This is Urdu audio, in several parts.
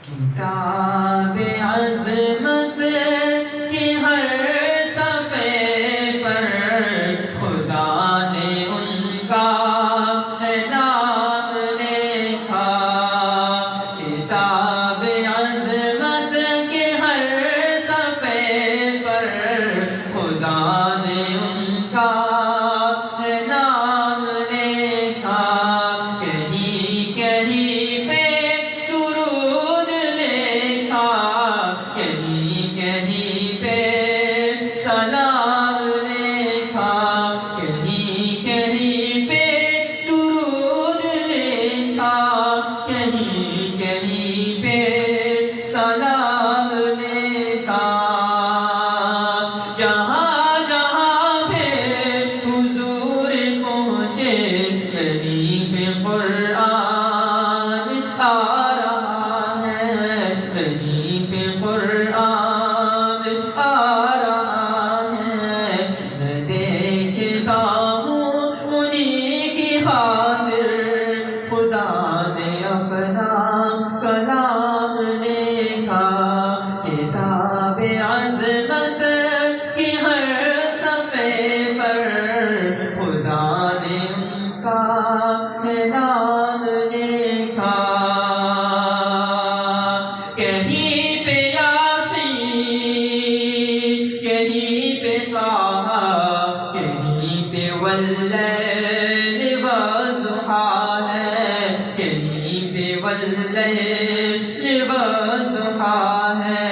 کتاب عظمت کی ہر صفحے پر خدا نے ان کا ہے نام لکھا۔ کتاب عظمت کے ہر صفحے پر خدا نے ان کا ہے نام لکھا۔ کہیں کہیں پہ درود لکھا، کہیں کہیں پہ سلام لکھا، کہیں کہیں پہ درود لکھا، کہیں کہیں پہ سلام لکھا۔ جہاں جہاں پہ حضور پہنچے کہیں پہ قرآن آ رہا ہے، کہیں پہ قرآن آ رہا ہے۔ میں دیکھتا ہوں انہی کی خاطر خدا نے اپنا کلام لکھا۔ کتاب عظمت کی ہر صفحے پر خدا نے ان کا ہے نام لکھا۔ کہیں پہ یاسین، کہیں پہ طٰہٰ، کہیں پہ واللیل والضحیٰ ہے، کہیں پہ واللیل والضحیٰ ہے۔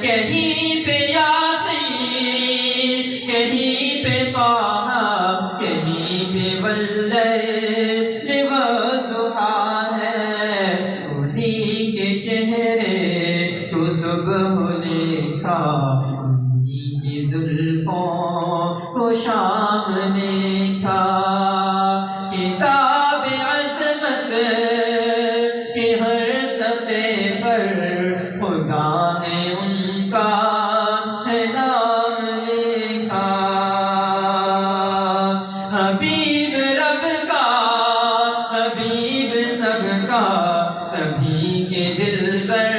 کہیں پہ یاسین، کہیں پہ طٰہٰ، کہیں پہ واللیل والضحیٰ ہے۔ انہی کے چہرے کو صبح لکھا، انہی کی زلفوں کو شام لکھا۔ کتاب عظمت کے ہر صفحے پر خدا نے ان کا ہے نام لکھا۔ حبیب رب کا، حبیب سب کا، سبھی کے دل پر،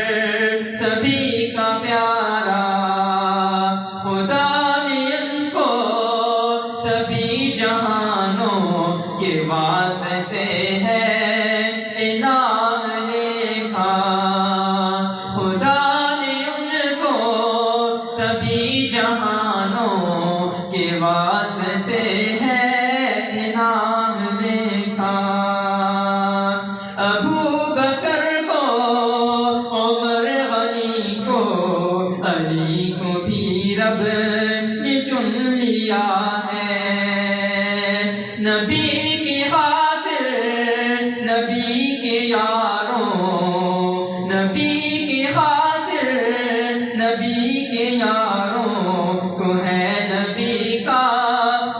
سبھی کا پیارا۔ خدا نے ان کو سبھی جہانوں کے واسطے ہے انعام لکھا۔ خدا نے ان کو سبھی جہانوں کے واسطے ہے انعام لکھا۔ ابو بکر کو، عمر غنی کو، علی کو بھی رب نے چن لیا ہے۔ نبی کی خاطر، نبی کے یاروں، نبی کی خاطر، نبی کے یاروں کو ہے نبی کا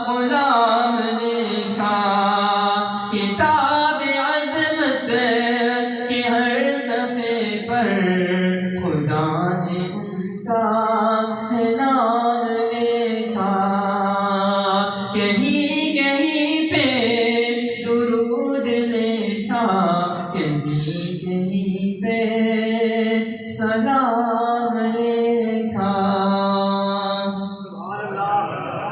غلام لکھا۔ کتاب عظمت کے ہر صفحے پر خدا نے ان کا ہے نام لکھا۔ کہیں کہیں